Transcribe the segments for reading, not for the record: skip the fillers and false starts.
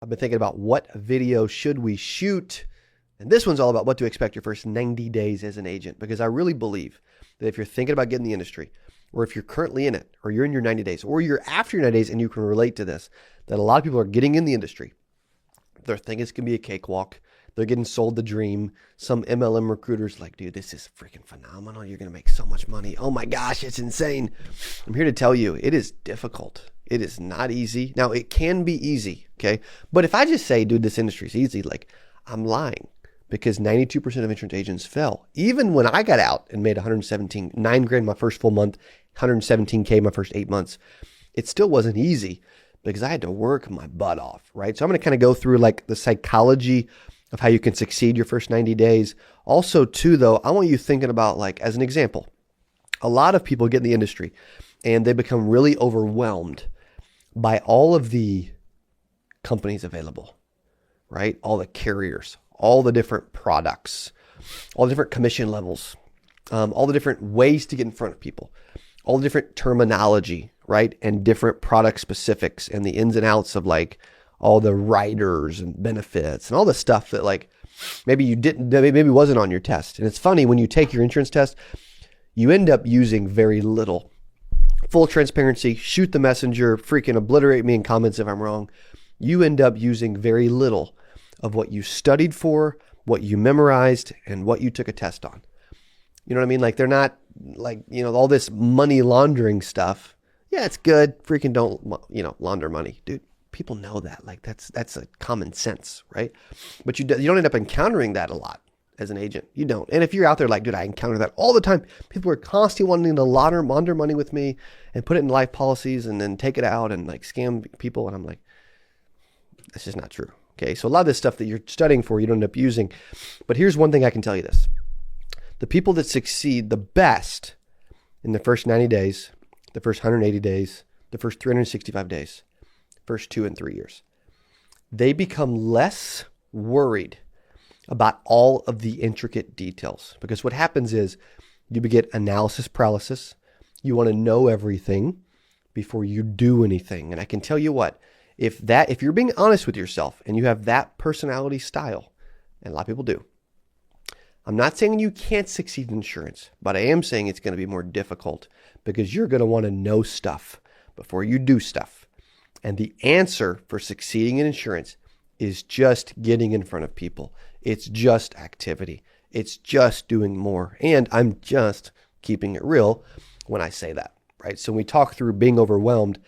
I've been thinking about what video should we shoot. And this one's all about what to expect your first 90 days as an agent, because I really believe that if you're thinking about getting in the industry, or if you're currently in it, or you're in your 90 days, or you're after your 90 days and you can relate to this, that a lot of people are getting in the industry. They're thinking it's going to be a cakewalk. They're getting sold the dream. Some MLM recruiter's like, dude, this is freaking phenomenal. You're going to make so much money. Oh my gosh, it's insane. I'm here to tell you, it is difficult. It is not easy. Now, it can be easy, okay? But if I just say, dude, this industry is easy, like, I'm lying, because 92% of insurance agents fail. Even when I got out and made $9,000 my first full month, $117K my first 8 months, it still wasn't easy because I had to work my butt off, right? So I'm going to kind of go through like the psychology of how you can succeed your first 90 days. Also, too, though, I want you thinking about, like, as an example, a lot of people get in the industry and they become really overwhelmed by all of the companies available, right? All the carriers, all the different products, all the different commission levels, all the different ways to get in front of people, all the different terminology, right? And different product specifics and the ins and outs of like all the riders and benefits and all the stuff that like maybe you didn't, maybe wasn't on your test. And it's funny, when you take your insurance test, you end up using very little. Full transparency, shoot the messenger, freaking obliterate me in comments if I'm wrong. You end up using very little of what you studied for, what you memorized, and what you took a test on. You know what I mean? Like, they're not like, all this money laundering stuff. Yeah, it's good. Freaking don't, launder money. Dude, people know that. Like, that's a common sense, right? But you don't end up encountering that a lot as an agent. You don't. And if you're out there like, dude, I encounter that all the time. People are constantly wanting to launder money with me and put it in life policies and then take it out and like scam people. And I'm like, that's just not true. Okay. So a lot of this stuff that you're studying for, you don't end up using. But here's one thing I can tell you this. The people that succeed the best in the first 90 days, the first 180 days, the first 365 days, first 2 and 3 years, they become less worried about all of the intricate details. Because what happens is you get analysis paralysis. You want to know everything before you do anything. And I can tell you what, if you're being honest with yourself and you have that personality style, and a lot of people do, I'm not saying you can't succeed in insurance, but I am saying it's going to be more difficult because you're going to want to know stuff before you do stuff. And the answer for succeeding in insurance is just getting in front of people. It's just activity. It's just doing more. And I'm just keeping it real when I say that, right? So when we talk through being overwhelmed,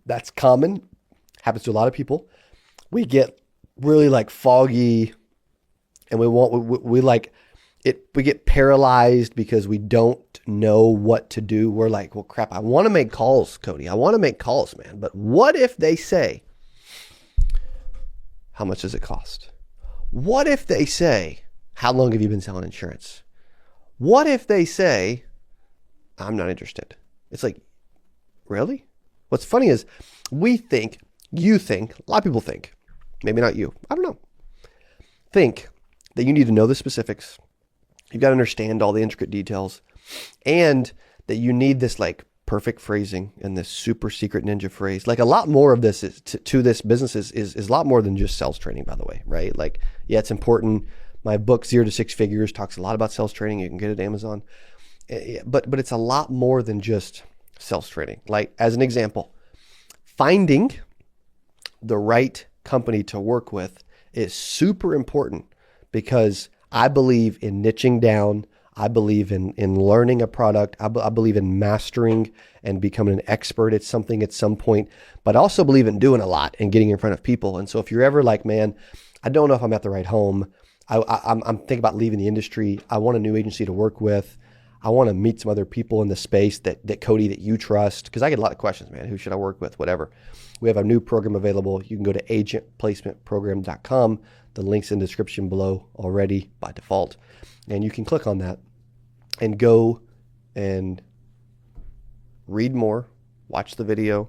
that's common, happens to a lot of people. We get really like foggy and we get paralyzed because we don't know what to do. We're like, well, crap, I want to make calls, Cody. I want to make calls, man. But what if they say, how much does it cost? What if they say, how long have you been selling insurance? What if they say, I'm not interested? It's like, really? What's funny is you think, a lot of people think, maybe not you, I don't know, think that you need to know the specifics. You've got to understand all the intricate details, and that you need this like perfect phrasing and this super secret ninja phrase. Like, a lot more of this is to this business is a lot more than just sales training, by the way, right? Like, yeah, it's important. My book, 0 to 6 Figures, talks a lot about sales training. You can get it at Amazon. But it's a lot more than just sales training. Like, as an example, finding the right company to work with is super important, because I believe in niching down. I believe in learning a product. I believe in mastering and becoming an expert at something at some point, but I also believe in doing a lot and getting in front of people. And so if you're ever like, man, I don't know if I'm at the right home. I'm thinking about leaving the industry. I want a new agency to work with. I want to meet some other people in the space that Cody, that you trust. Because I get a lot of questions, man. Who should I work with? Whatever. We have a new program available. You can go to agentplacementprogram.com. The link's in the description below already by default. And you can click on that and go and read more, watch the video,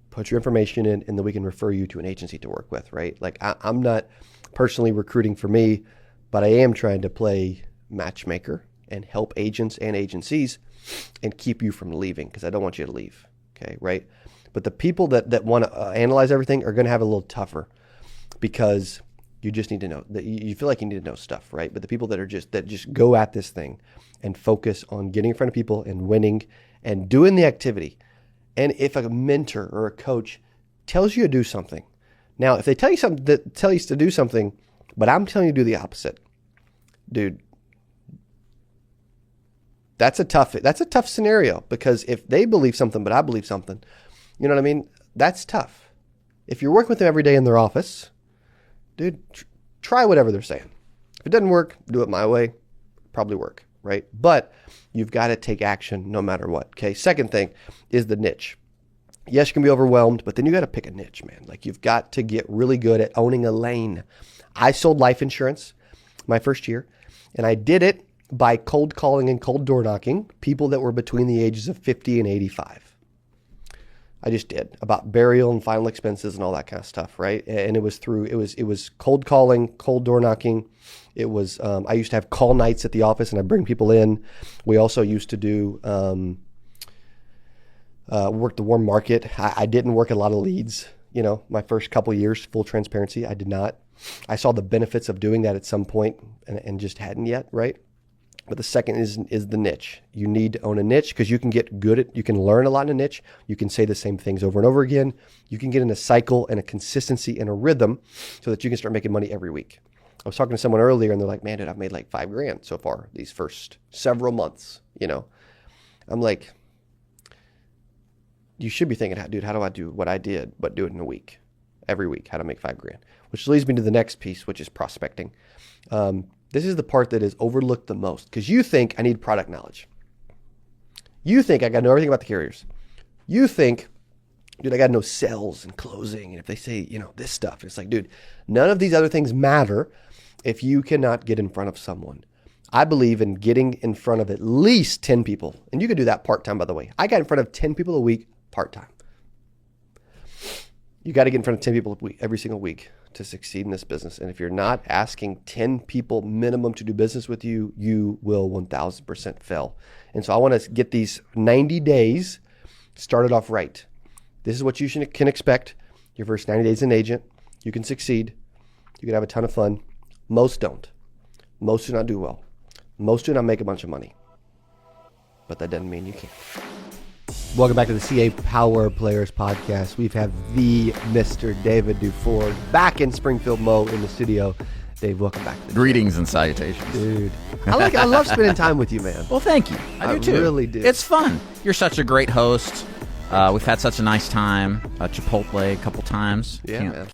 put your information in, and then we can refer you to an agency to work with, right? Like, I'm not personally recruiting for me, but I am trying to play matchmaker and help agents and agencies and keep you from leaving, because I don't want you to leave, okay, right? But the people that want to analyze everything are going to have it a little tougher. because you just need to know that you feel like you need to know stuff, right? But the people that just go at this thing and focus on getting in front of people and winning and doing the activity. And if a mentor or a coach tells you to do something, now if they tell you to do something, but I'm telling you to do the opposite, dude, that's a tough scenario, because if they believe something but I believe something, you know what I mean? That's tough. If you're working with them every day in their office, dude, try whatever they're saying. If it doesn't work, do it my way. Probably work, right? But you've got to take action no matter what. Okay. Second thing is the niche. Yes, you can be overwhelmed, but then you got to pick a niche, man. Like, you've got to get really good at owning a lane. I sold life insurance my first year, and I did it by cold calling and cold door knocking people that were between the ages of 50 and 85. I just did, about burial and final expenses and all that kind of stuff, right? And it was cold calling, cold door knocking. It was, I used to have call nights at the office and I'd bring people in. We also used to do, work the warm market. I didn't work a lot of leads, my first couple of years, full transparency. I did not. I saw the benefits of doing that at some point and just hadn't yet, right? But the second is the niche. You need to own a niche because you can get good at, you can learn a lot in a niche. You can say the same things over and over again. You can get in a cycle and a consistency and a rhythm so that you can start making money every week. I was talking to someone earlier and they're like, man, dude, I've made like $5,000 so far these first several months, I'm like, you should be thinking, dude, how do I do what I did, but do it in a week, every week, how to make $5,000, which leads me to the next piece, which is prospecting. This is the part that is overlooked the most because you think I need product knowledge. You think I got to know everything about the carriers. You think, dude, I got to know sales and closing. And if they say, this stuff, it's like, dude, none of these other things matter if you cannot get in front of someone. I believe in getting in front of at least 10 people. And you can do that part-time, by the way. I got in front of 10 people a week part-time. You got to get in front of 10 people every single week to succeed in this business. And if you're not asking 10 people minimum to do business with you, you will 1000% fail. And so I want to get these 90 days started off right. This is what you can expect. Your first 90 days as an agent, you can succeed. You can have a ton of fun. Most don't. Most do not do well. Most do not make a bunch of money. But that doesn't mean you can't. Welcome back to the CA Power Players Podcast. We've had the Mr. David Duford back in Springfield, Mo, in the studio. Dave, welcome back. Greetings and salutations. Dude, I love spending time with you, man. Well, thank you. I do too. I really do. It's fun. You're such a great host. We've had such a nice time. Chipotle a couple times. Yeah, man.